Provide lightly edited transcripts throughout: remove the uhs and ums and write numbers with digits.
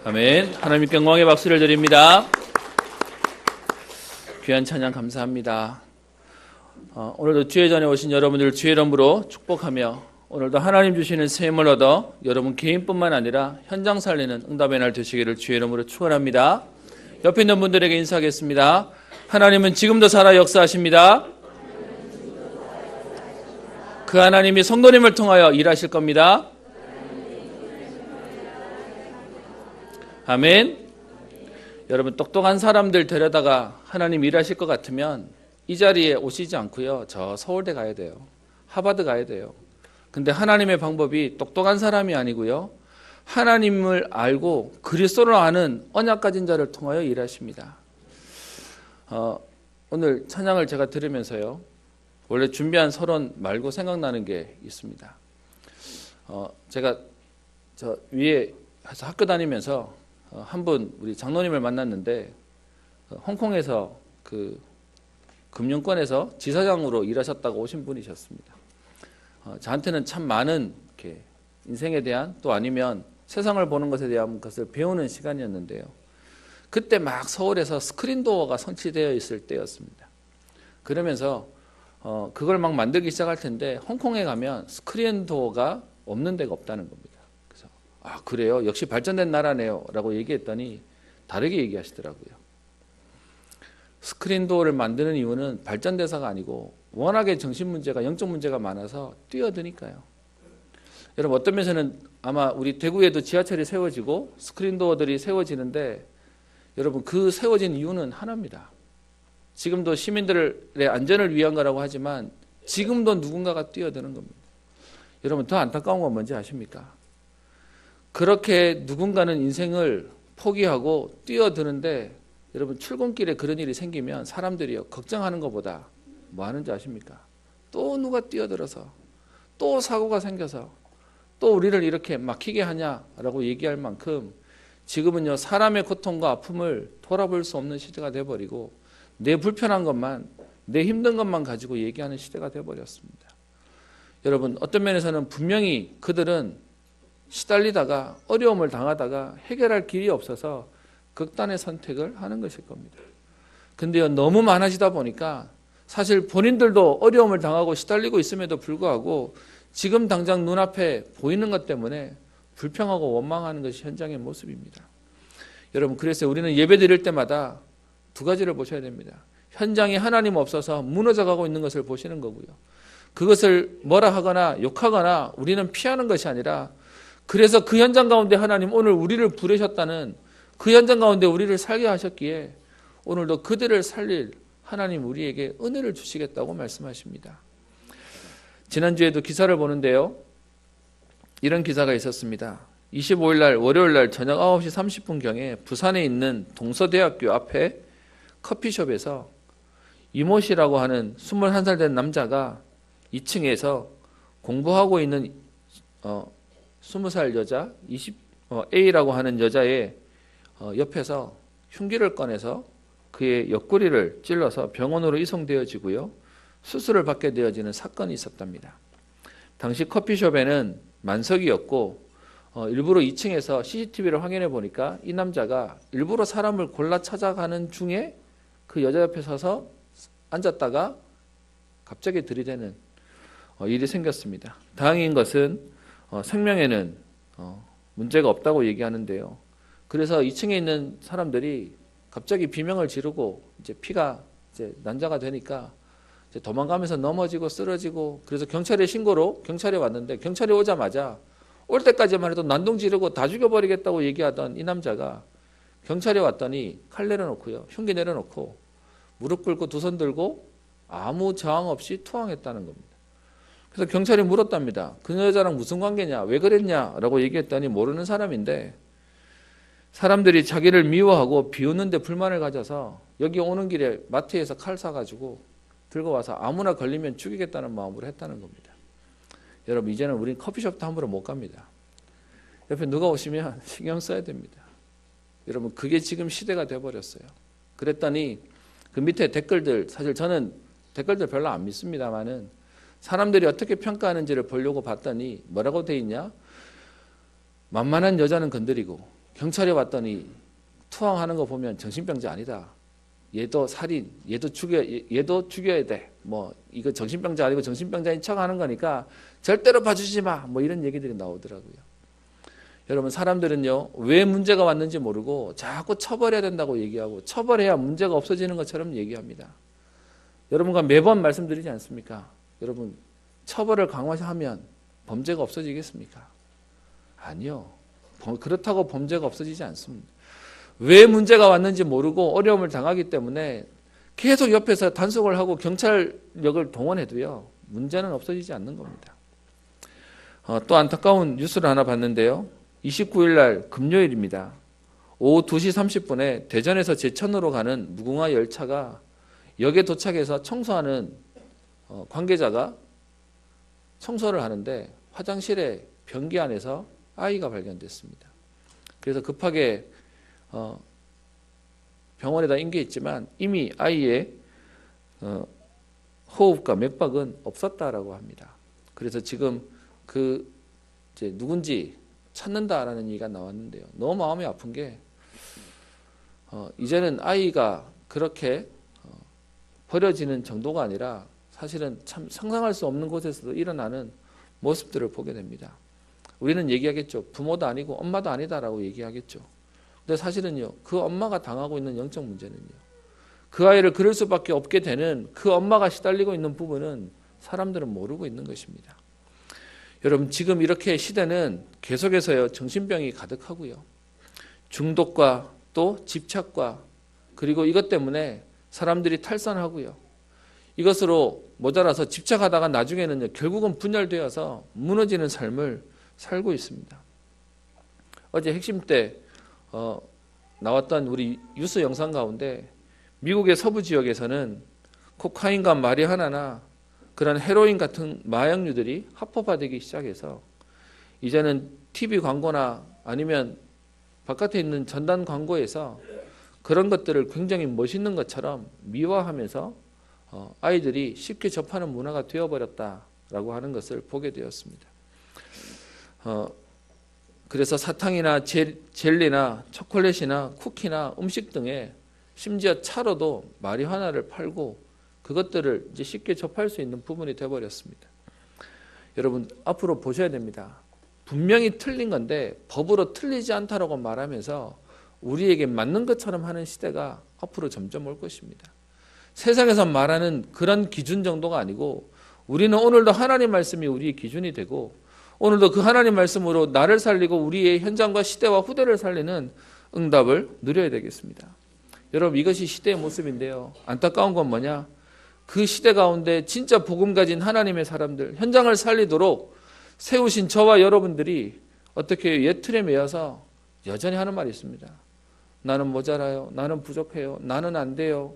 아멘. 하나님께 영광의 박수를 드립니다. 귀한 찬양 감사합니다. 오늘도 주의 전에 오신 여러분들 주의 이름으로 축복하며 오늘도 하나님 주시는 새 힘을 얻어 여러분 개인뿐만 아니라 현장 살리는 응답의 날 되시기를 주의 이름으로 축원합니다. 옆에 있는 분들에게 인사하겠습니다. 하나님은 지금도 살아 역사하십니다. 그 하나님이 성도님을 통하여 일하실 겁니다. 아멘. 여러분, 똑똑한 사람들 데려다가 하나님 일하실 것 같으면 이 자리에 오시지 않고요, 저 서울대 가야 돼요. 하버드 가야 돼요. 근데 하나님의 방법이 똑똑한 사람이 아니고요, 하나님을 알고 그리스도를 아는 언약 가진 자를 통하여 일하십니다. 오늘 찬양을 제가 들으면서요, 원래 준비한 서론 말고 생각나는 게 있습니다. 제가 저 위에 학교 다니면서 한 분 우리 장로님을 만났는데 홍콩에서 그 금융권에서 지사장으로 일하셨다고 오신 분이셨습니다. 저한테는 참 많은 이렇게 인생에 대한 또 아니면 세상을 보는 것에 대한 것을 배우는 시간이었는데요. 그때 막 서울에서 스크린도어가 설치되어 있을 때였습니다. 그러면서 그걸 막 만들기 시작할 텐데 홍콩에 가면 스크린도어가 없는 데가 없다는 겁니다. 그래서 아, 그래요? 역시 발전된 나라네요 라고 얘기했더니 다르게 얘기하시더라고요. 스크린도어를 만드는 이유는 발전대사가 아니고 워낙에 정신 문제가, 영적 문제가 많아서 뛰어드니까요. 여러분, 어떤 면에서는 아마 우리 대구에도 지하철이 세워지고 스크린도어들이 세워지는데 여러분, 그 세워진 이유는 하나입니다. 지금도 시민들의 안전을 위한 거라고 하지만 지금도 누군가가 뛰어드는 겁니다. 여러분, 더 안타까운 건 뭔지 아십니까? 그렇게 누군가는 인생을 포기하고 뛰어드는데 여러분, 출근길에 그런 일이 생기면 사람들이요, 걱정하는 것보다 뭐 하는지 아십니까? 또 누가 뛰어들어서 또 사고가 생겨서 또 우리를 이렇게 막히게 하냐라고 얘기할 만큼 지금은요, 사람의 고통과 아픔을 돌아볼 수 없는 시대가 돼버리고 내 불편한 것만, 내 힘든 것만 가지고 얘기하는 시대가 돼버렸습니다. 여러분, 어떤 면에서는 분명히 그들은 시달리다가 어려움을 당하다가 해결할 길이 없어서 극단의 선택을 하는 것일 겁니다. 근데요, 너무 많아지다 보니까 사실 본인들도 어려움을 당하고 시달리고 있음에도 불구하고 지금 당장 눈앞에 보이는 것 때문에 불평하고 원망하는 것이 현장의 모습입니다. 여러분, 그래서 우리는 예배 드릴 때마다 두 가지를 보셔야 됩니다. 현장에 하나님 없어서 무너져가고 있는 것을 보시는 거고요. 그것을 뭐라 하거나 욕하거나 우리는 피하는 것이 아니라 그래서 그 현장 가운데 하나님 오늘 우리를 부르셨다는 그 현장 가운데 우리를 살게 하셨기에 오늘도 그들을 살릴 하나님 우리에게 은혜를 주시겠다고 말씀하십니다. 지난주에도 기사를 보는데요, 이런 기사가 있었습니다. 25일 날 월요일 날 저녁 9시 30분경에 부산에 있는 동서대학교 앞에 커피숍에서 이모 씨라고 하는 21살 된 남자가 2층에서 공부하고 있는 20살 여자 A라고 하는 여자의 옆에서 흉기를 꺼내서 그의 옆구리를 찔러서 병원으로 이송되어지고요, 수술을 받게 되어지는 사건이 있었답니다. 당시 커피숍에는 만석이었고 일부러 2층에서 CCTV를 확인해 보니까 이 남자가 일부러 사람을 골라 찾아가는 중에 그 여자 옆에 서서 앉았다가 갑자기 들이대는 일이 생겼습니다. 다행인 것은 생명에는 문제가 없다고 얘기하는데요. 그래서 2층에 있는 사람들이 갑자기 비명을 지르고 이제 피가 이제 난자가 되니까 이제 도망가면서 넘어지고 쓰러지고, 그래서 경찰에 신고로 경찰에 왔는데 경찰이 오자마자 올 때까지만 해도 난동 지르고 다 죽여버리겠다고 얘기하던 이 남자가 경찰에 왔더니 칼 내려놓고요, 흉기 내려놓고 무릎 꿇고 두 손 들고 아무 저항 없이 투항했다는 겁니다. 그래서 경찰이 물었답니다. 그 여자랑 무슨 관계냐, 왜 그랬냐라고 얘기했더니 모르는 사람인데 사람들이 자기를 미워하고 비웃는데 불만을 가져서 여기 오는 길에 마트에서 칼 사가지고 들고 와서 아무나 걸리면 죽이겠다는 마음으로 했다는 겁니다. 여러분, 이제는 우린 커피숍도 함부로 못 갑니다. 옆에 누가 오시면 신경 써야 됩니다. 여러분, 그게 지금 시대가 돼버렸어요. 그랬더니 그 밑에 댓글들, 사실 저는 댓글들 별로 안 믿습니다만은 사람들이 어떻게 평가하는지를 보려고 봤더니 뭐라고 돼 있냐? 만만한 여자는 건드리고 경찰에 왔더니 투항하는 거 보면 정신병자 아니다. 얘도 살인, 얘도 죽여야 돼. 뭐 이거 정신병자 아니고 정신병자인 척하는 거니까 절대로 봐주지 마. 뭐 이런 얘기들이 나오더라고요. 여러분 사람들은요 왜 문제가 왔는지 모르고 자꾸 처벌해야 된다고 얘기하고 처벌해야 문제가 없어지는 것처럼 얘기합니다. 여러분과 매번 말씀드리지 않습니까? 여러분 처벌을 강화하면 범죄가 없어지겠습니까? 아니요. 그렇다고 범죄가 없어지지 않습니다. 왜 문제가 왔는지 모르고 어려움을 당하기 때문에 계속 옆에서 단속을 하고 경찰력을 동원해도요 문제는 없어지지 않는 겁니다. 또 안타까운 뉴스를 하나 봤는데요. 29일 날 금요일입니다. 오후 2시 30분에 대전에서 제천으로 가는 무궁화 열차가 역에 도착해서 청소하는 관계자가 청소를 하는데 화장실에 변기 안에서 아이가 발견됐습니다. 그래서 급하게 병원에다 인계했지만 이미 아이의 호흡과 맥박은 없었다라고 합니다. 그래서 지금 이제 누군지 찾는다라는 얘기가 나왔는데요. 너무 마음이 아픈 게 이제는 아이가 그렇게 버려지는 정도가 아니라 사실은 참 상상할 수 없는 곳에서도 일어나는 모습들을 보게 됩니다. 우리는 얘기하겠죠. 부모도 아니고 엄마도 아니다라고 얘기하겠죠. 근데 사실은요. 그 엄마가 당하고 있는 영적 문제는요. 그 아이를 그럴 수밖에 없게 되는 그 엄마가 시달리고 있는 부분은 사람들은 모르고 있는 것입니다. 여러분 지금 이렇게 시대는 계속해서요. 정신병이 가득하고요. 중독과 또 집착과 그리고 이것 때문에 사람들이 탈선하고요. 이것으로 모자라서 집착하다가 나중에는 결국은 분열되어서 무너지는 삶을 살고 있습니다. 어제 핵심 때 나왔던 우리 뉴스 영상 가운데 미국의 서부 지역에서는 코카인과 마리화나나 그런 헤로인 같은 마약류들이 합법화되기 시작해서 이제는 TV 광고나 아니면 바깥에 있는 전단 광고에서 그런 것들을 굉장히 멋있는 것처럼 미화하면서 아이들이 쉽게 접하는 문화가 되어버렸다라고 하는 것을 보게 되었습니다. 그래서 사탕이나 젤리나 초콜릿이나 쿠키나 음식 등에 심지어 차로도 마리화나를 팔고 그것들을 이제 쉽게 접할 수 있는 부분이 되어버렸습니다. 여러분 앞으로 보셔야 됩니다. 분명히 틀린 건데 법으로 틀리지 않다라고 말하면서 우리에게 맞는 것처럼 하는 시대가 앞으로 점점 올 것입니다. 세상에서 말하는 그런 기준 정도가 아니고 우리는 오늘도 하나님 말씀이 우리의 기준이 되고 오늘도 그 하나님 말씀으로 나를 살리고 우리의 현장과 시대와 후대를 살리는 응답을 누려야 되겠습니다. 여러분 이것이 시대의 모습인데요. 안타까운 건 뭐냐? 그 시대 가운데 진짜 복음 가진 하나님의 사람들, 현장을 살리도록 세우신 저와 여러분들이 어떻게 옛 틀에 매여서 여전히 하는 말이 있습니다. 나는 모자라요. 나는 부족해요. 나는 안 돼요.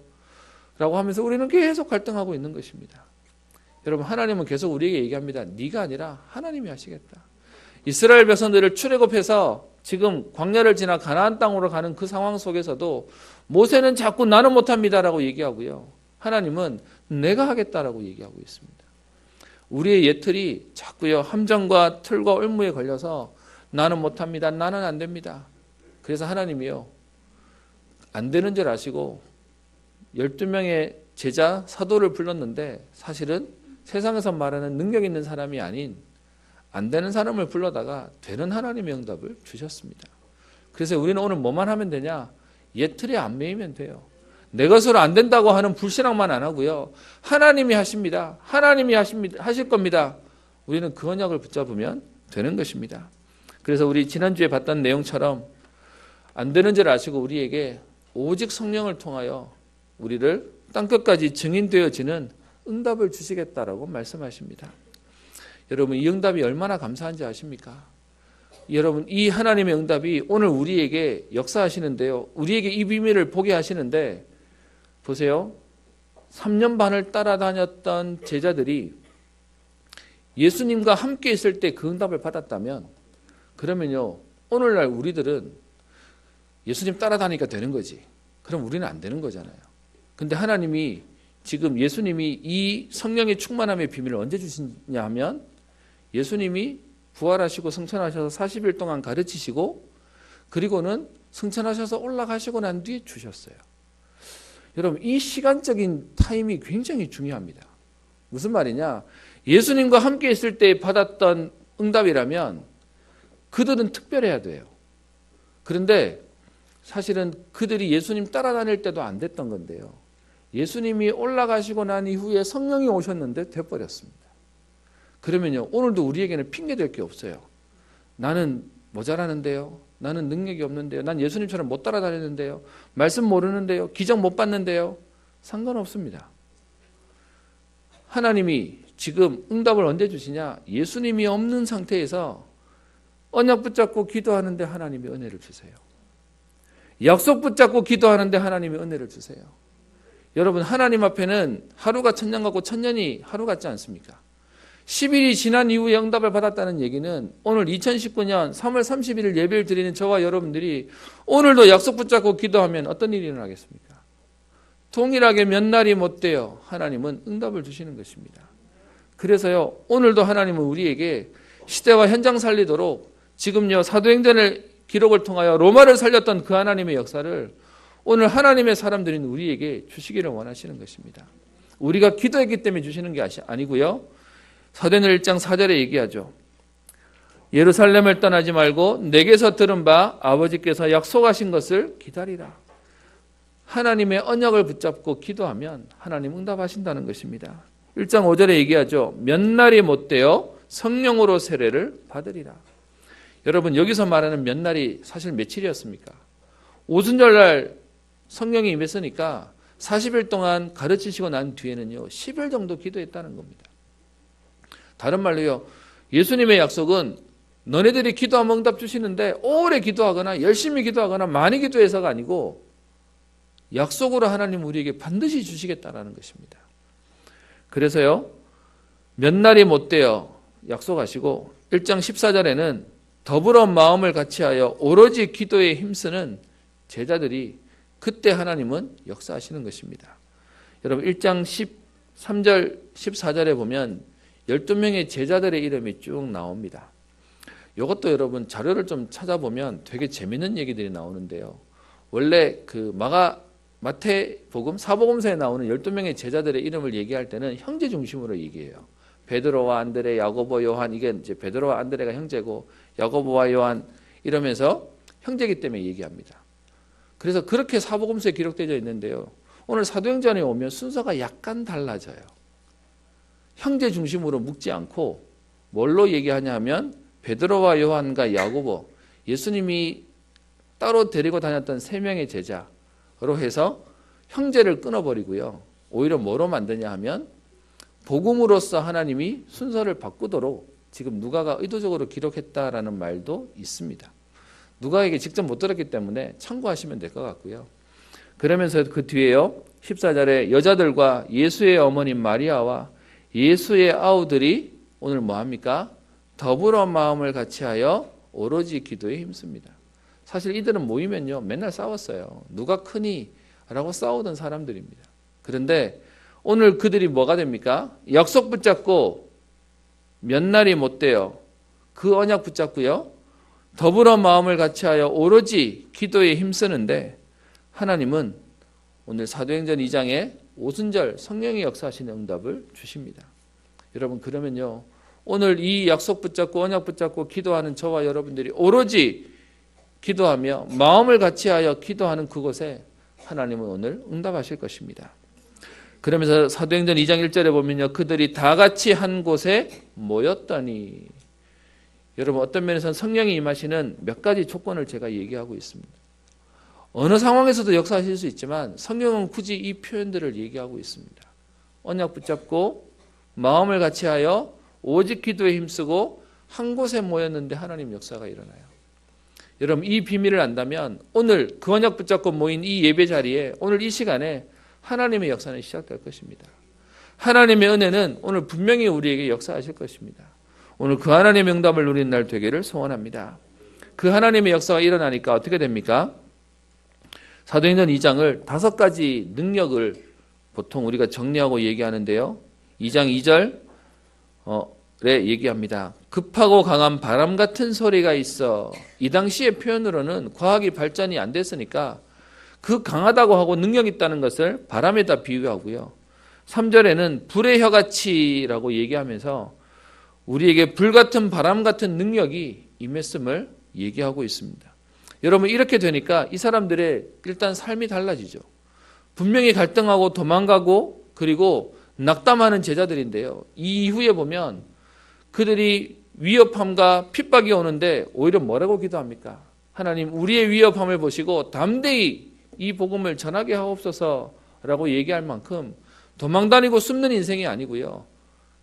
라고 하면서 우리는 계속 갈등하고 있는 것입니다. 여러분 하나님은 계속 우리에게 얘기합니다. 네가 아니라 하나님이 하시겠다. 이스라엘 백성들을 출애굽해서 지금 광야를 지나 가나안 땅으로 가는 그 상황 속에서도 모세는 자꾸 나는 못합니다라고 얘기하고요. 하나님은 내가 하겠다라고 얘기하고 있습니다. 우리의 예틀이 자꾸요 함정과 틀과 올무에 걸려서 나는 못합니다. 나는 안 됩니다. 그래서 하나님이요 안 되는 줄 아시고 12명의 제자 사도를 불렀는데 사실은 세상에서 말하는 능력 있는 사람이 아닌 안 되는 사람을 불러다가 되는 하나님의 응답을 주셨습니다. 그래서 우리는 오늘 뭐만 하면 되냐? 예틀에 안 매이면 돼요. 내 것으로 안 된다고 하는 불신앙만 안 하고요. 하나님이 하십니다. 하나님이 하실 겁니다. 우리는 그 언약을 붙잡으면 되는 것입니다. 그래서 우리 지난주에 봤던 내용처럼 안 되는 줄 아시고 우리에게 오직 성령을 통하여 우리를 땅끝까지 증인되어지는 응답을 주시겠다라고 말씀하십니다. 여러분 이 응답이 얼마나 감사한지 아십니까? 여러분 이 하나님의 응답이 오늘 우리에게 역사하시는데요. 우리에게 이 비밀을 보게 하시는데 보세요. 3년 반을 따라다녔던 제자들이 예수님과 함께 있을 때 그 응답을 받았다면 그러면요. 오늘날 우리들은 예수님 따라다니니까 되는 거지. 그럼 우리는 안 되는 거잖아요. 근데 하나님이 지금 예수님이 이 성령의 충만함의 비밀을 언제 주시냐 하면 예수님이 부활하시고 승천하셔서 40일 동안 가르치시고 그리고는 승천하셔서 올라가시고 난 뒤에 주셨어요. 여러분, 이 시간적인 타임이 굉장히 중요합니다. 무슨 말이냐? 예수님과 함께 있을 때 받았던 응답이라면 그들은 특별해야 돼요. 그런데 사실은 그들이 예수님 따라다닐 때도 안 됐던 건데요. 예수님이 올라가시고 난 이후에 성령이 오셨는데 돼버렸습니다. 그러면요, 오늘도 우리에게는 핑계댈 게 없어요. 나는 모자라는데요. 나는 능력이 없는데요. 난 예수님처럼 못 따라다니는데요. 말씀 모르는데요. 기적 못 받는데요. 상관없습니다. 하나님이 지금 응답을 언제 주시냐? 예수님이 없는 상태에서 언약 붙잡고 기도하는데 하나님이 은혜를 주세요. 약속 붙잡고 기도하는데 하나님이 은혜를 주세요. 여러분, 하나님 앞에는 하루가 천년 같고 천년이 하루 같지 않습니까? 10일이 지난 이후에 응답을 받았다는 얘기는 오늘 2019년 3월 31일 예배를 드리는 저와 여러분들이 오늘도 약속 붙잡고 기도하면 어떤 일이 일어나겠습니까? 동일하게 몇 날이 못 돼요. 하나님은 응답을 주시는 것입니다. 그래서요, 오늘도 하나님은 우리에게 시대와 현장 살리도록 지금요, 사도행전을 기록을 통하여 로마를 살렸던 그 하나님의 역사를 오늘 하나님의 사람들인 우리에게 주시기를 원하시는 것입니다. 우리가 기도했기 때문에 주시는 게 아니고요. 사도행전 1장 4절에 얘기하죠. 예루살렘을 떠나지 말고 내게서 들은 바 아버지께서 약속하신 것을 기다리라. 하나님의 언약을 붙잡고 기도하면 하나님 응답하신다는 것입니다. 1장 5절에 얘기하죠. 몇 날이 못 되어 성령으로 세례를 받으리라. 여러분, 여기서 말하는 몇 날이 사실 며칠이었습니까? 오순절날 성령이 임했으니까 40일 동안 가르치시고 난 뒤에는요, 10일 정도 기도했다는 겁니다. 다른 말로요, 예수님의 약속은 너네들이 기도하면 응답 주시는데 오래 기도하거나 열심히 기도하거나 많이 기도해서가 아니고 약속으로 하나님 우리에게 반드시 주시겠다라는 것입니다. 그래서요, 몇 날이 못 되어 약속하시고 1장 14절에는 더불어 마음을 같이하여 오로지 기도에 힘쓰는 제자들이 그때 하나님은 역사하시는 것입니다. 여러분, 1장 13절 14절에 보면 12명의 제자들의 이름이 쭉 나옵니다. 이것도 여러분 자료를 좀 찾아보면 되게 재밌는 얘기들이 나오는데요. 원래 그 마태복음 사복음서에 나오는 12명의 제자들의 이름을 얘기할 때는 형제 중심으로 얘기해요. 베드로와 안드레, 야고보, 요한, 이게 이제 베드로와 안드레가 형제고 야고보와 요한 이러면서 형제이기 때문에 얘기합니다. 그래서 그렇게 사복음서에 기록되어 있는데요. 오늘 사도행전에 오면 순서가 약간 달라져요. 형제 중심으로 묶지 않고 뭘로 얘기하냐 하면 베드로와 요한과 야고보, 예수님이 따로 데리고 다녔던 3명의 제자로 해서 형제를 끊어버리고요. 오히려 뭐로 만드냐 하면 복음으로서 하나님이 순서를 바꾸도록 지금 누가가 의도적으로 기록했다라는 말도 있습니다. 누가에게 직접 못 들었기 때문에 참고하시면 될 것 같고요. 그러면서 그 뒤에요, 14절에 여자들과 예수의 어머님 마리아와 예수의 아우들이 오늘 뭐합니까? 더불어 마음을 같이하여 오로지 기도에 힘씁니다. 사실 이들은 모이면요, 맨날 싸웠어요. 누가 크니? 라고 싸우던 사람들입니다. 그런데 오늘 그들이 뭐가 됩니까? 약속 붙잡고 몇 날이 못 돼요. 그 언약 붙잡고요, 더불어 마음을 같이하여 오로지 기도에 힘쓰는데 하나님은 오늘 사도행전 2장에 오순절 성령의 역사하시는 응답을 주십니다. 여러분, 그러면요, 오늘 이 약속 붙잡고 언약 붙잡고 기도하는 저와 여러분들이 오로지 기도하며 마음을 같이하여 기도하는 그곳에 하나님은 오늘 응답하실 것입니다. 그러면서 사도행전 2장 1절에 보면요, 그들이 다 같이 한 곳에 모였더니, 여러분, 어떤 면에서는 성령이 임하시는 몇 가지 조건을 제가 얘기하고 있습니다. 어느 상황에서도 역사하실 수 있지만 성경은 굳이 이 표현들을 얘기하고 있습니다. 언약 붙잡고 마음을 같이하여 오직 기도에 힘쓰고 한 곳에 모였는데 하나님 역사가 일어나요. 여러분, 이 비밀을 안다면 오늘 그 언약 붙잡고 모인 이 예배 자리에 오늘 이 시간에 하나님의 역사는 시작될 것입니다. 하나님의 은혜는 오늘 분명히 우리에게 역사하실 것입니다. 오늘 그 하나님의 응답을 누리는 날 되기를 소원합니다. 그 하나님의 역사가 일어나니까 어떻게 됩니까? 사도행전 2장을 5가지 능력을 보통 우리가 정리하고 얘기하는데요. 2장 2절 얘기합니다. 급하고 강한 바람 같은 소리가 있어. 이 당시의 표현으로는 과학이 발전이 안 됐으니까 그 강하다고 하고 능력 있다는 것을 바람에다 비유하고요. 3절에는 불의 혀같이라고 얘기하면서 우리에게 불같은 바람 같은 능력이 임했음을 얘기하고 있습니다. 여러분, 이렇게 되니까 이 사람들의 일단 삶이 달라지죠. 분명히 갈등하고 도망가고 그리고 낙담하는 제자들인데요. 이 이후에 보면 그들이 위협함과 핍박이 오는데 오히려 뭐라고 기도합니까? 하나님, 우리의 위협함을 보시고 담대히 이 복음을 전하게 하옵소서라고 얘기할 만큼 도망다니고 숨는 인생이 아니고요.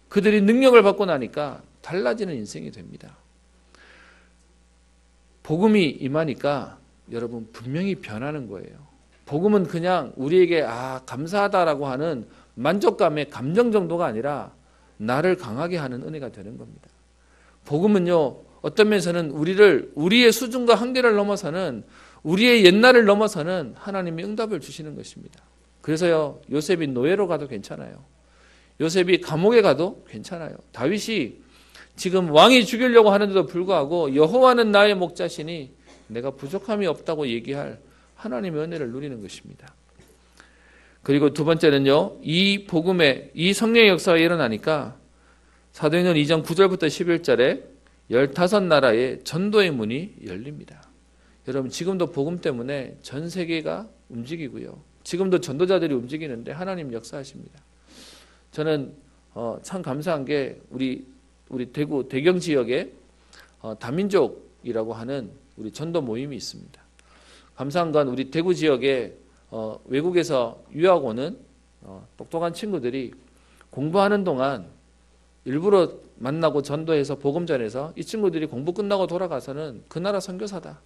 그들이 능력을 받고 나니까 달라지는 인생이 됩니다. 복음이 임하니까 여러분 분명히 변하는 거예요. 복음은 그냥 우리에게 감사하다라고 하는 만족감의 감정 정도가 아니라 나를 강하게 하는 은혜가 되는 겁니다. 복음은요, 어떤 면에서는 우리의 수준과 한계를 넘어서는 우리의 옛날을 넘어서는 하나님이 응답을 주시는 것입니다. 그래서요, 요셉이 노예로 가도 괜찮아요. 요셉이 감옥에 가도 괜찮아요. 다윗이 지금 왕이 죽이려고 하는데도 불구하고 여호와는 나의 목자시니 내가 부족함이 없다고 얘기할 하나님의 은혜를 누리는 것입니다. 그리고 두 번째는요, 이 복음의 이 성령의 역사가 일어나니까 사도행전 2장 9절부터 11절에 15나라의 전도의 문이 열립니다. 여러분, 지금도 복음 때문에 전 세계가 움직이고요. 지금도 전도자들이 움직이는데 하나님 역사하십니다. 저는 참 감사한 게 우리 대구 대경 지역에 다민족이라고 하는 우리 전도 모임이 있습니다. 감사한 건 우리 대구 지역에 외국에서 유학 오는 똑똑한 친구들이 공부하는 동안 일부러 만나고 전도해서 복음 전해서 이 친구들이 공부 끝나고 돌아가서는 그 나라 선교사다.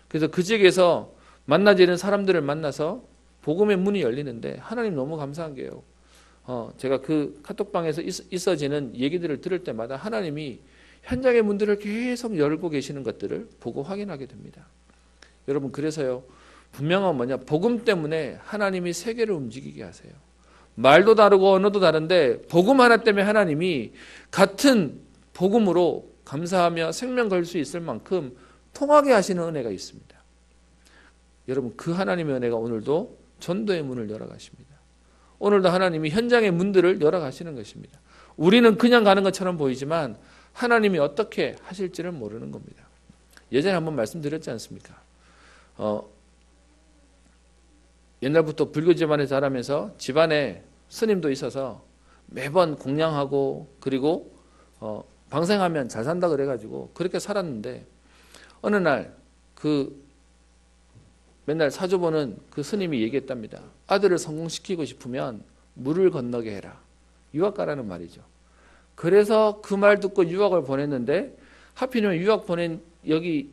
그래서 그 지역에서 만나지는 사람들을 만나서 복음의 문이 열리는데 하나님 너무 감사한 게요. 제가 그 카톡방에서 있어지는 얘기들을 들을 때마다 하나님이 현장의 문들을 계속 열고 계시는 것들을 보고 확인하게 됩니다. 여러분, 그래서요, 분명한 뭐냐, 복음 때문에 하나님이 세계를 움직이게 하세요. 말도 다르고 언어도 다른데 복음 하나 때문에 하나님이 같은 복음으로 감사하며 생명 걸 수 있을 만큼 통하게 하시는 은혜가 있습니다. 여러분, 그 하나님의 은혜가 오늘도 전도의 문을 열어가십니다. 오늘도 하나님이 현장의 문들을 열어가시는 것입니다. 우리는 그냥 가는 것처럼 보이지만 하나님이 어떻게 하실지를 모르는 겁니다. 예전에 한번 말씀드렸지 않습니까? 옛날부터 불교 집안에 자라면서 집안에 스님도 있어서 매번 공양하고 그리고 방생하면 잘 산다 그래가지고 그렇게 살았는데 어느 날 맨날 사주 보는 그 스님이 얘기했답니다. 아들을 성공시키고 싶으면 물을 건너게 해라. 유학 가라는 말이죠. 그래서 그 말 듣고 유학을 보냈는데 하필이면 유학 보낸 여기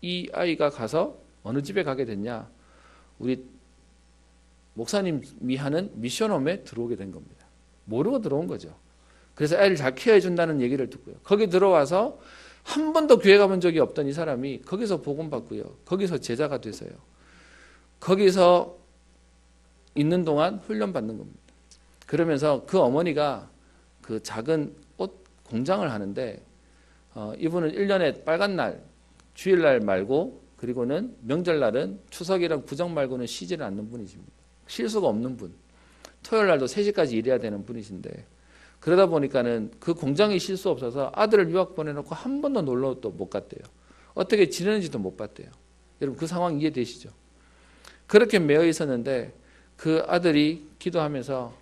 이 아이가 가서 어느 집에 가게 됐냐. 우리 목사님이 하는 미션홈에 들어오게 된 겁니다. 모르고 들어온 거죠. 그래서 애를 잘 케어해 준다는 얘기를 듣고요. 거기 들어와서 한 번도 교회 가본 적이 없던 이 사람이 거기서 복음 받고요. 거기서 제자가 돼서요. 거기서 있는 동안 훈련 받는 겁니다. 그러면서 그 어머니가 그 작은 옷 공장을 하는데 이분은 1년에 빨간 날, 주일날 말고 그리고는 명절날은 추석이랑 구정 말고는 쉬지를 않는 분이십니다. 쉴 수가 없는 분. 토요일 날도 3시까지 일해야 되는 분이신데 그러다 보니까는 그 공장에 쉴 수 없어서 아들을 유학 보내놓고 한 번도 놀러도 못 갔대요. 어떻게 지내는지도 못 봤대요. 여러분, 그 상황 이해되시죠? 그렇게 매여 있었는데 그 아들이 기도하면서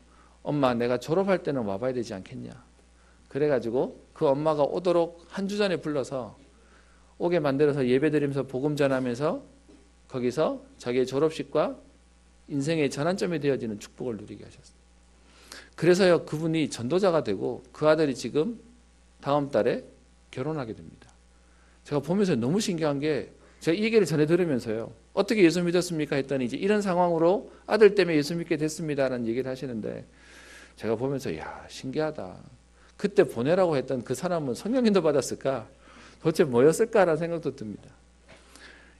엄마, 내가 졸업할 때는 와봐야 되지 않겠냐. 그래가지고 그 엄마가 오도록 한 주 전에 불러서 오게 만들어서 예배드리면서 복음 전하면서 거기서 자기의 졸업식과 인생의 전환점이 되어지는 축복을 누리게 하셨어요. 그래서요, 그분이 전도자가 되고 그 아들이 지금 다음 달에 결혼하게 됩니다. 제가 보면서 너무 신기한 게 제가 이 얘기를 전해 들으면서요. 어떻게 예수 믿었습니까? 했더니 이제 이런 상황으로 아들 때문에 예수 믿게 됐습니다라는 얘기를 하시는데 제가 보면서 야, 신기하다. 그때 보내라고 했던 그 사람은 성령인도 받았을까? 도대체 뭐였을까라는 생각도 듭니다.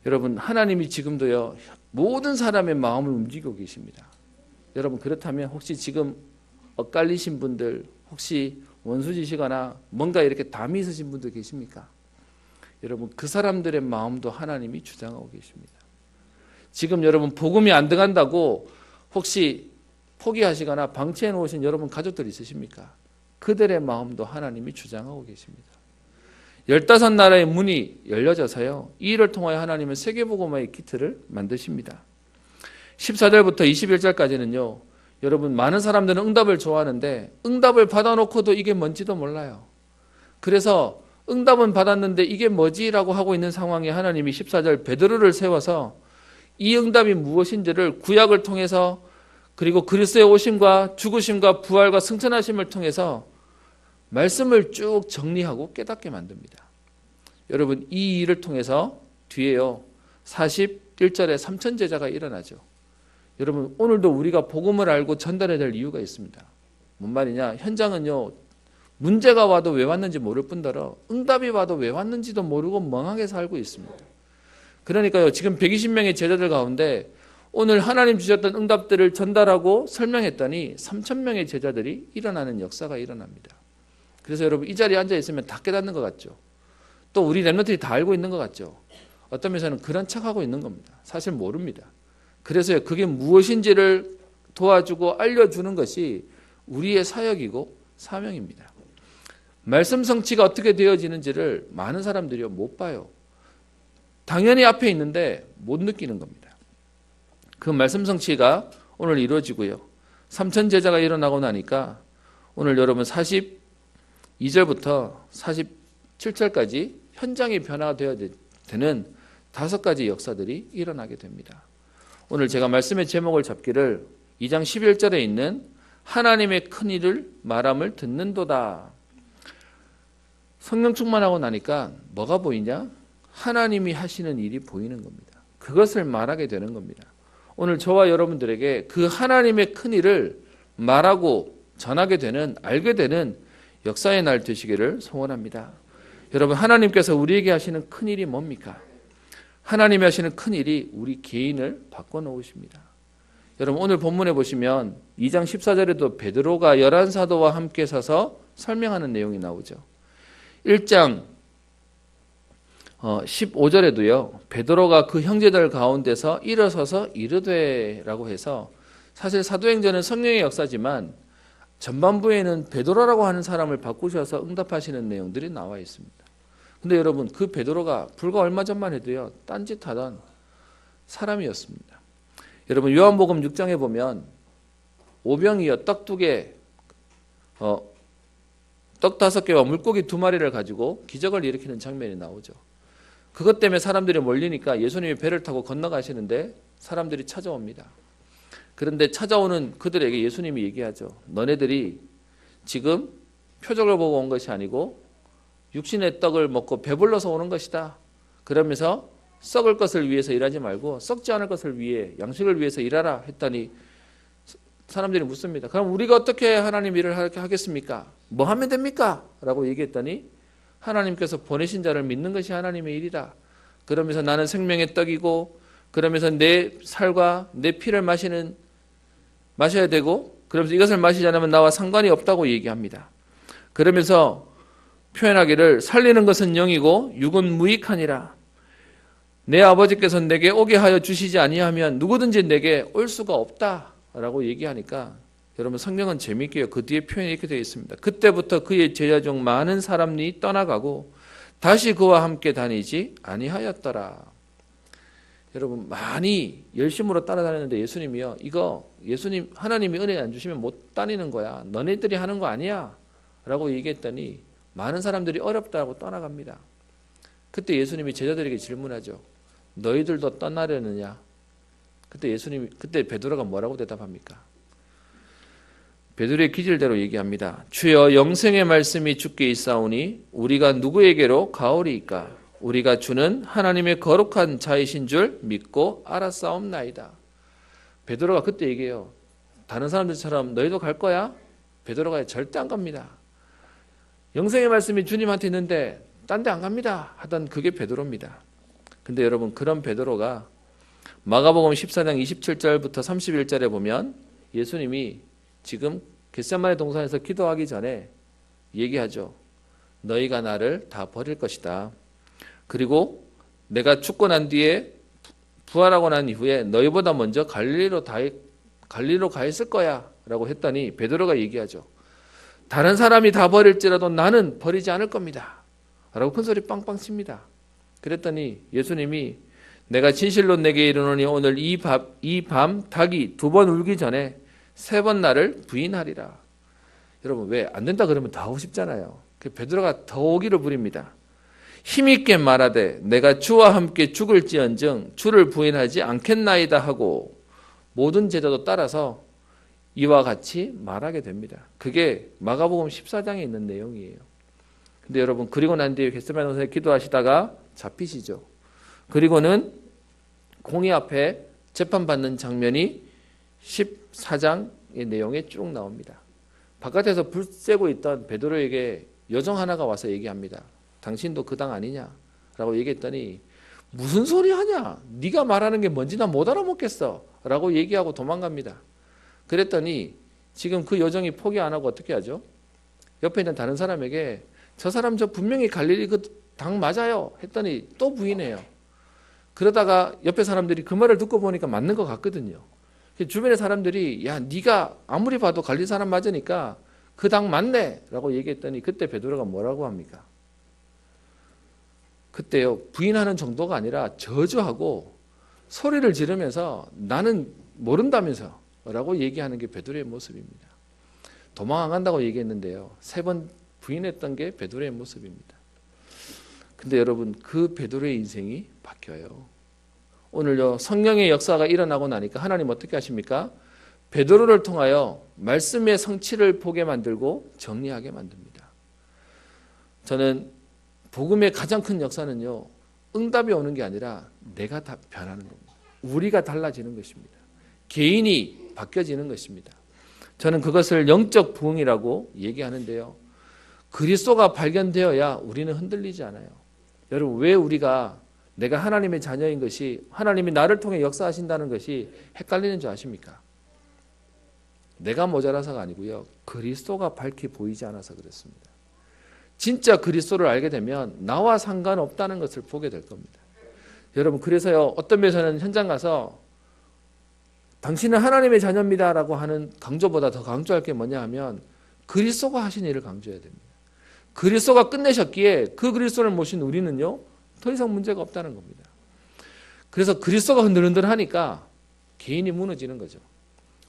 여러분, 하나님이 지금도요, 모든 사람의 마음을 움직이고 계십니다. 여러분, 그렇다면 혹시 지금 엇갈리신 분들, 혹시 원수지시거나 뭔가 이렇게 담이 있으신 분들 계십니까? 여러분 그 사람들의 마음도 하나님이 주장하고 계십니다. 지금 여러분 복음이 안 들어간다고 혹시 포기하시거나 방치해 놓으신 여러분 가족들 있으십니까? 그들의 마음도 하나님이 주장하고 계십니다. 15나라의 문이 열려져서요. 이 일을 통하여 하나님은 세계복음화의 키트를 만드십니다. 14절부터 21절까지는요. 여러분 많은 사람들은 응답을 좋아하는데 응답을 받아놓고도 이게 뭔지도 몰라요. 그래서 응답은 받았는데 이게 뭐지라고 하고 있는 상황에 하나님이 14절 베드로를 세워서 이 응답이 무엇인지를 구약을 통해서 그리고 그리스도의 오심과 죽으심과 부활과 승천하심을 통해서 말씀을 쭉 정리하고 깨닫게 만듭니다. 여러분 이 일을 통해서 뒤에요 41절에 3천 제자가 일어나죠. 여러분 오늘도 우리가 복음을 알고 전달해야 될 이유가 있습니다. 뭔 말이냐? 현장은요 문제가 와도 왜 왔는지 모를 뿐더러 응답이 와도 왜 왔는지도 모르고 멍하게 살고 있습니다. 그러니까요 지금 120명의 제자들 가운데 오늘 하나님 주셨던 응답들을 전달하고 설명했더니 3,000명의 제자들이 일어나는 역사가 일어납니다. 그래서 여러분 이 자리에 앉아 있으면 다 깨닫는 것 같죠. 또 우리 랩런트들이 다 알고 있는 것 같죠. 어떤 면에서는 그런 척하고 있는 겁니다. 사실 모릅니다. 그래서 그게 무엇인지를 도와주고 알려주는 것이 우리의 사역이고 사명입니다. 말씀 성취가 어떻게 되어지는지를 많은 사람들이 못 봐요. 당연히 앞에 있는데 못 느끼는 겁니다. 그 말씀 성취가 오늘 이루어지고요. 3천 제자가 일어나고 나니까 오늘 여러분 42절부터 47절까지 현장이 변화가 되어야 되는 5가지 역사들이 일어나게 됩니다. 오늘 제가 말씀의 제목을 잡기를 2장 11절에 있는 하나님의 큰 일을 말함을 듣는도다. 성령 충만하고 나니까 뭐가 보이냐? 하나님이 하시는 일이 보이는 겁니다. 그것을 말하게 되는 겁니다. 오늘 저와 여러분들에게 그 하나님의 큰 일을 말하고 전하게 되는, 알게 되는 역사의 날 되시기를 소원합니다. 여러분 하나님께서 우리에게 하시는 큰 일이 뭡니까? 하나님이 하시는 큰 일이 우리 개인을 바꿔놓으십니다. 여러분 오늘 본문에 보시면 2장 14절에도 베드로가 11사도와 함께 서서 설명하는 내용이 나오죠. 1장 15절에도요. 베드로가 그 형제들 가운데서 일어서서 이르되라고 해서 사실 사도행전은 성령의 역사지만 전반부에는 베드로라고 하는 사람을 바꾸셔서 응답하시는 내용들이 나와 있습니다. 근데 여러분 그 베드로가 불과 얼마 전만 해도요. 딴짓하던 사람이었습니다. 여러분 요한복음 6장에 보면 오병이어 떡 2개 떡 5개와 물고기 2마리를 가지고 기적을 일으키는 장면이 나오죠. 그것 때문에 사람들이 몰리니까 예수님이 배를 타고 건너가시는데 사람들이 찾아옵니다. 그런데 찾아오는 그들에게 예수님이 얘기하죠. 너네들이 지금 표적을 보고 온 것이 아니고 육신의 떡을 먹고 배불러서 오는 것이다. 그러면서 썩을 것을 위해서 일하지 말고 썩지 않을 것을 위해 양식을 위해서 일하라 했더니 사람들이 묻습니다. 그럼 우리가 어떻게 하나님 일을 하겠습니까? 뭐 하면 됩니까? 라고 얘기했더니 하나님께서 보내신 자를 믿는 것이 하나님의 일이다. 그러면서 나는 생명의 떡이고 그러면서 내 살과 내 피를 마셔야 되고 그러면서 이것을 마시지 않으면 나와 상관이 없다고 얘기합니다. 그러면서 표현하기를 살리는 것은 영이고 육은 무익하니라. 내 아버지께서 내게 오게 하여 주시지 아니하면 누구든지 내게 올 수가 없다라고 얘기하니까 여러분 성경은 재미있게요. 그 뒤에 표현이 이렇게 되어 있습니다. 그때부터 그의 제자 중 많은 사람이 떠나가고 다시 그와 함께 다니지 아니하였더라. 여러분 많이 열심으로 따라다녔는데 예수님이요. 이거 예수님 하나님이 은혜 안 주시면 못 다니는 거야. 너네들이 하는 거 아니야. 라고 얘기했더니 많은 사람들이 어렵다고 떠나갑니다. 그때 예수님이 제자들에게 질문하죠. 너희들도 떠나려느냐? 그때 베드로가 뭐라고 대답합니까? 베드로의 기질대로 얘기합니다. 주여 영생의 말씀이 주께 있사오니 우리가 누구에게로 가오리이까? 우리가 주는 하나님의 거룩한 자이신 줄 믿고 알았사옵나이다. 베드로가 그때 얘기해요. 다른 사람들처럼 너희도 갈 거야? 베드로가 절대 안 갑니다. 영생의 말씀이 주님한테 있는데 딴 데 안 갑니다 하던 그게 베드로입니다. 근데 여러분 그런 베드로가 마가복음 14장 27절부터 31절에 보면 예수님이 지금 겟세마네 동산에서 기도하기 전에 얘기하죠. 너희가 나를 다 버릴 것이다. 그리고 내가 죽고 난 뒤에 부활하고 난 이후에 너희보다 먼저 갈릴리로 가 있을 거야 라고 했더니 베드로가 얘기하죠. 다른 사람이 다 버릴지라도 나는 버리지 않을 겁니다 라고 큰소리 빵빵 칩니다. 그랬더니 예수님이 내가 진실로 내게 이르노니 오늘 이 밤 닭이 2번 울기 전에 3번 나를 부인하리라. 여러분 왜 안 된다 그러면 더 하고 싶잖아요. 베드로가 더 오기를 부립니다. 힘있게 말하되 내가 주와 함께 죽을지언정 주를 부인하지 않겠나이다 하고 모든 제자도 따라서 이와 같이 말하게 됩니다. 그게 마가복음 14장에 있는 내용이에요. 근데 여러분 그리고 난 뒤에 겟세마네 동산에 기도하시다가 잡히시죠. 그리고는 공의 앞에 재판받는 장면이 14장의 내용에 쭉 나옵니다. 바깥에서 불 쬐고 있던 베드로에게 여종 하나가 와서 얘기합니다. 당신도 그 당 아니냐? 라고 얘기했더니 무슨 소리 하냐? 네가 말하는 게 뭔지 나 못 알아먹겠어. 라고 얘기하고 도망갑니다. 그랬더니 지금 그 여종이 포기 안 하고 어떻게 하죠? 옆에 있는 다른 사람에게 저 사람 저 분명히 갈릴리 그 당 맞아요. 했더니 또 부인해요. 그러다가 옆에 사람들이 그 말을 듣고 보니까 맞는 것 같거든요. 주변의 사람들이 야 네가 아무리 봐도 갈릴리 사람 맞으니까 그 당 맞네 라고 얘기했더니 그때 베드로가 뭐라고 합니까? 그때요 부인하는 정도가 아니라 저주하고 소리를 지르면서 나는 모른다면서 라고 얘기하는 게 베드로의 모습입니다. 도망 안 간다고 얘기했는데요 3번 부인했던 게 베드로의 모습입니다. 근데 여러분 그 베드로의 인생이 바뀌어요. 오늘요 성령의 역사가 일어나고 나니까 하나님 어떻게 하십니까? 베드로를 통하여 말씀의 성취를 보게 만들고 정리하게 만듭니다. 저는 복음의 가장 큰 역사는요 응답이 오는 게 아니라 내가 다 변하는 겁니다. 우리가 달라지는 것입니다. 개인이 바뀌어지는 것입니다. 저는 그것을 영적 부흥이라고 얘기하는데요. 그리스도가 발견되어야 우리는 흔들리지 않아요. 여러분 왜 우리가 내가 하나님의 자녀인 것이 하나님이 나를 통해 역사하신다는 것이 헷갈리는 줄 아십니까? 내가 모자라서가 아니고요. 그리스도가 밝히 보이지 않아서 그렇습니다. 진짜 그리스도를 알게 되면 나와 상관없다는 것을 보게 될 겁니다. 여러분 그래서요 어떤 면에서는 현장 가서 당신은 하나님의 자녀입니다라고 하는 강조보다 더 강조할 게 뭐냐 하면 그리스도가 하신 일을 강조해야 됩니다. 그리스도가 끝내셨기에 그 그리스도를 모신 우리는요 더 이상 문제가 없다는 겁니다. 그래서 그리스도가 흔들흔들하니까 개인이 무너지는 거죠.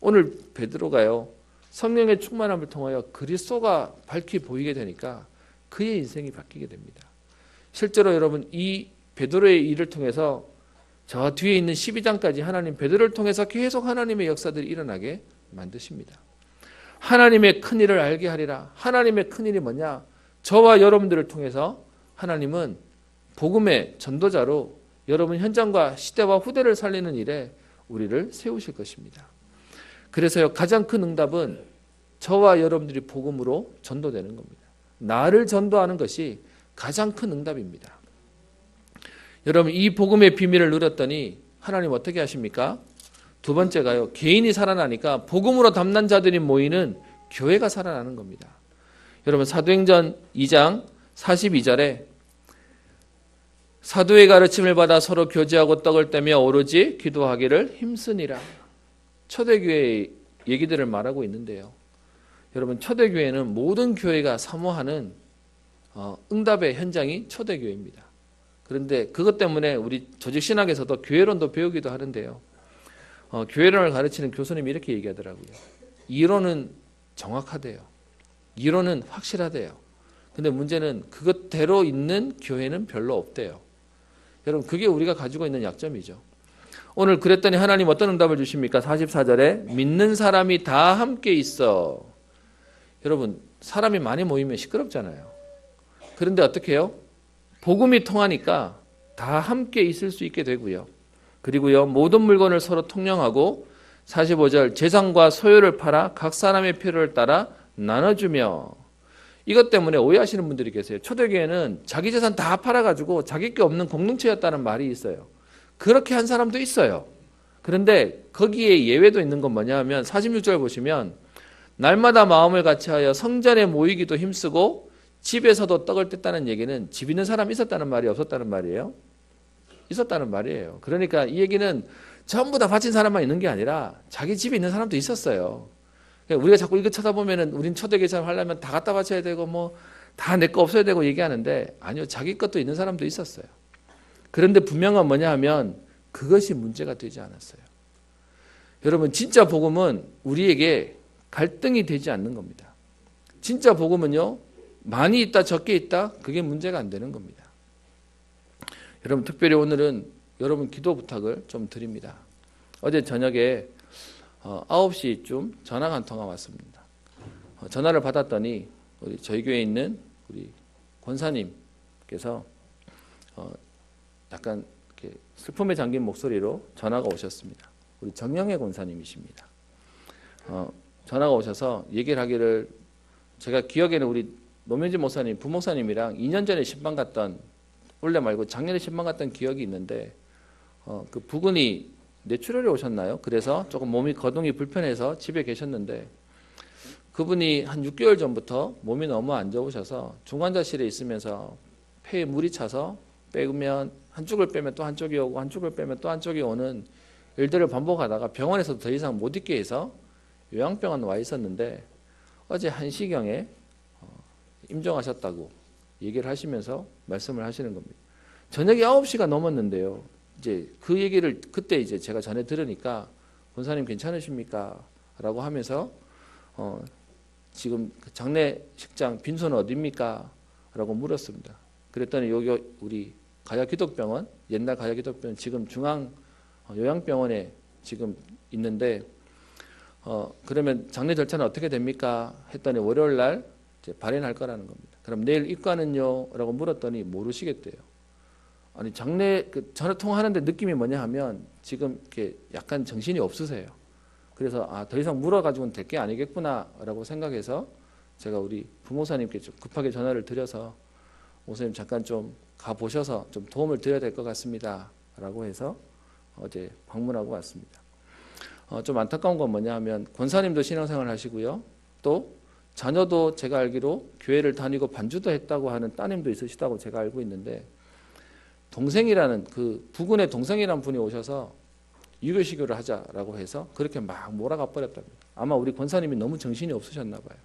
오늘 베드로가요 성령의 충만함을 통하여 그리스도가 밝히 보이게 되니까 그의 인생이 바뀌게 됩니다. 실제로 여러분 이 베드로의 일을 통해서 저 뒤에 있는 12장까지 하나님 베드로를 통해서 계속 하나님의 역사들이 일어나게 만드십니다. 하나님의 큰일을 알게 하리라. 하나님의 큰일이 뭐냐? 저와 여러분들을 통해서 하나님은 복음의 전도자로 여러분 현장과 시대와 후대를 살리는 일에 우리를 세우실 것입니다. 그래서요 가장 큰 응답은 저와 여러분들이 복음으로 전도되는 겁니다. 나를 전도하는 것이 가장 큰 응답입니다. 여러분 이 복음의 비밀을 누렸더니 하나님 어떻게 하십니까? 두 번째가요 개인이 살아나니까 복음으로 담난 자들이 모이는 교회가 살아나는 겁니다. 여러분 사도행전 2장 42절에 사도의 가르침을 받아 서로 교제하고 떡을 떼며 오로지 기도하기를 힘쓰니라. 초대교회의 얘기들을 말하고 있는데요. 여러분 초대교회는 모든 교회가 사모하는 응답의 현장이 초대교회입니다. 그런데 그것 때문에 우리 조직신학에서도 교회론도 배우기도 하는데요. 교회론을 가르치는 교수님이 이렇게 얘기하더라고요. 이론은 정확하대요. 이론은 확실하대요. 근데 문제는 그것대로 있는 교회는 별로 없대요. 여러분 그게 우리가 가지고 있는 약점이죠. 오늘 그랬더니 하나님 어떤 응답을 주십니까? 44절에 믿는 사람이 다 함께 있어. 여러분 사람이 많이 모이면 시끄럽잖아요. 그런데 어떻게 해요? 복음이 통하니까 다 함께 있을 수 있게 되고요. 그리고요 모든 물건을 서로 통용하고 45절 재산과 소유를 팔아 각 사람의 필요를 따라 나눠주며. 이것 때문에 오해하시는 분들이 계세요. 초대교회는 자기 재산 다 팔아가지고 자기 게 없는 공동체였다는 말이 있어요. 그렇게 한 사람도 있어요. 그런데 거기에 예외도 있는 건 뭐냐 하면 46절 보시면 날마다 마음을 같이하여 성전에 모이기도 힘쓰고 집에서도 떡을 뗐다는 얘기는 집 있는 사람이 있었다는 말이 없었다는 말이에요? 있었다는 말이에요. 그러니까 이 얘기는 전부 다 바친 사람만 있는 게 아니라 자기 집에 있는 사람도 있었어요. 우리가 자꾸 이거 쳐다보면은 우린 초대교회처럼 하려면 다 갖다 바쳐야 되고 뭐 다 내 거 없어야 되고 얘기하는데 아니요. 자기 것도 있는 사람도 있었어요. 그런데 분명한 뭐냐 하면 그것이 문제가 되지 않았어요. 여러분 진짜 복음은 우리에게 갈등이 되지 않는 겁니다. 진짜 복음은요. 많이 있다 적게 있다 그게 문제가 안 되는 겁니다. 여러분 특별히 오늘은 여러분 기도 부탁을 좀 드립니다. 어제 저녁에 9시쯤 전화가 한 통화 왔습니다. 전화를 받았더니 우리 저희 교회에 있는 우리 권사님께서 약간 이렇게 슬픔에 잠긴 목소리로 전화가 오셨습니다. 우리 정영애 권사님이십니다. 전화가 오셔서 얘기를 하기를 제가 기억에는 우리 노명진 목사님, 부목사님이랑 2년 전에 신방 갔던 원래 말고 작년에 신방 갔던 기억이 있는데 그 부근이 뇌출혈이 오셨나요? 그래서 조금 몸이 거동이 불편해서 집에 계셨는데 그분이 한 6개월 전부터 몸이 너무 안 좋으셔서 중환자실에 있으면서 폐에 물이 차서 빼면 한쪽을 빼면 또 한쪽이 오고 한쪽을 빼면 또 한쪽이 오는 일들을 반복하다가 병원에서 더 이상 못 있게 해서 요양병원 와 있었는데 어제 1시경에 임종하셨다고 얘기를 하시면서 말씀을 하시는 겁니다. 저녁에 9시가 넘었는데요. 이제 그 얘기를 그때 이제 제가 전에 들으니까 권사님 괜찮으십니까? 라고 하면서 지금 장례식장 빈소는 어디입니까? 라고 물었습니다. 그랬더니 여기 우리 가야기독병원 옛날 가야기독병원 지금 중앙 요양병원에 지금 있는데 그러면 장례 절차는 어떻게 됩니까? 했더니 월요일 날 이제 발행할 거라는 겁니다. 그럼 내일 입관은요? 라고 물었더니 모르시겠대요. 아니 전화 통화하는데 느낌이 뭐냐 하면 지금 이렇게 약간 정신이 없으세요. 그래서 더 이상 물어가지고는 될 게 아니겠구나라고 생각해서 제가 우리 부모사님께 좀 급하게 전화를 드려서 목사님 잠깐 좀 가보셔서 좀 도움을 드려야 될 것 같습니다라고 해서 어제 방문하고 왔습니다. 좀 안타까운 건 뭐냐 하면 권사님도 신앙생활 하시고요. 또 자녀도 제가 알기로 교회를 다니고 반주도 했다고 하는 따님도 있으시다고 제가 알고 있는데 동생이라는 그 부군의 동생이라는 분이 오셔서 유교시교를 하자라고 해서 그렇게 막 몰아가 버렸답니다. 아마 우리 권사님이 너무 정신이 없으셨나 봐요.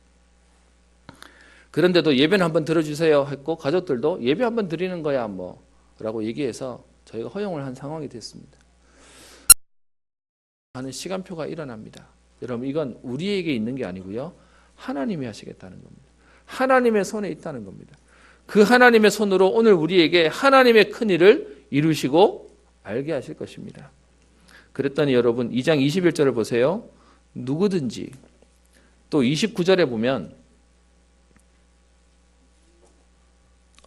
그런데도 예배는 한번 들어주세요 했고 가족들도 예배 한번 드리는 거야 뭐 라고 얘기해서 저희가 허용을 한 상황이 됐습니다. 하는 시간표가 일어납니다. 여러분 이건 우리에게 있는 게 아니고요. 하나님이 하시겠다는 겁니다. 하나님의 손에 있다는 겁니다. 그 하나님의 손으로 오늘 우리에게 하나님의 큰 일을 이루시고 알게 하실 것입니다. 그랬더니 여러분 2장 21절을 보세요. 누구든지 또 29절에 보면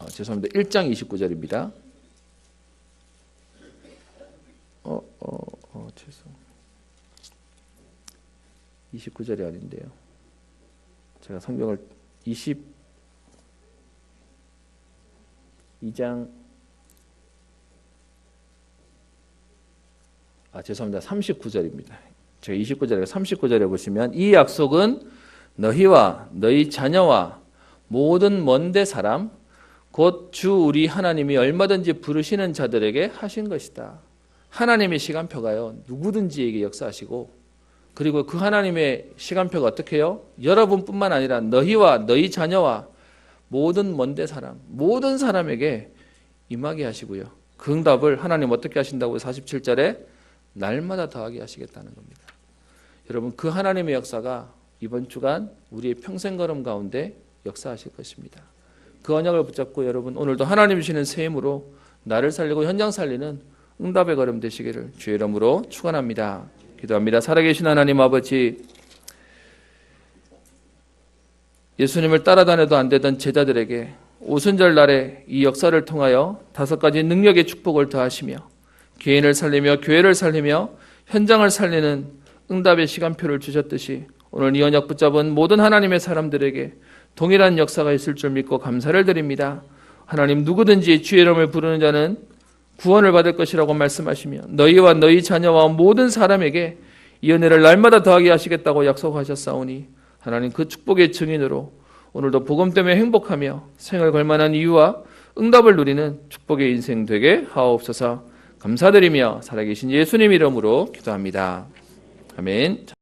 죄송합니다. 1장 29절입니다. 죄송. 29절이 아닌데요. 제가 성경을 22장 죄송합니다. 39절입니다. 제가 29절에 39절에 보시면 이 약속은 너희와 너희 자녀와 모든 먼데 사람 곧 주 우리 하나님이 얼마든지 부르시는 자들에게 하신 것이다. 하나님의 시간표가요. 누구든지에게 역사하시고 그리고 그 하나님의 시간표가 어떻게 해요? 여러분뿐만 아니라 너희와 너희 자녀와 모든 먼데 사람, 모든 사람에게 임하게 하시고요. 그 응답을 하나님 어떻게 하신다고 47절에 날마다 더하게 하시겠다는 겁니다. 여러분 그 하나님의 역사가 이번 주간 우리의 평생 걸음 가운데 역사하실 것입니다. 그 언약을 붙잡고 여러분 오늘도 하나님 주시는 새 힘으로 나를 살리고 현장 살리는 응답의 걸음 되시기를 주의 이름으로 축원합니다. 기도합니다. 살아계신 하나님 아버지, 예수님을 따라다녀도 안 되던 제자들에게 오순절 날에 이 역사를 통하여 5가지 능력의 축복을 더하시며 개인을 살리며 교회를 살리며 현장을 살리는 응답의 시간표를 주셨듯이 오늘 이 언약 붙잡은 모든 하나님의 사람들에게 동일한 역사가 있을 줄 믿고 감사를 드립니다. 하나님 누구든지 주의 이름을 부르는 자는 구원을 받을 것이라고 말씀하시며 너희와 너희 자녀와 모든 사람에게 이 은혜를 날마다 더하게 하시겠다고 약속하셨사오니 하나님 그 축복의 증인으로 오늘도 복음 때문에 행복하며 생을 걸만한 이유와 응답을 누리는 축복의 인생 되게 하옵소서. 감사드리며 살아계신 예수님 이름으로 기도합니다. 아멘.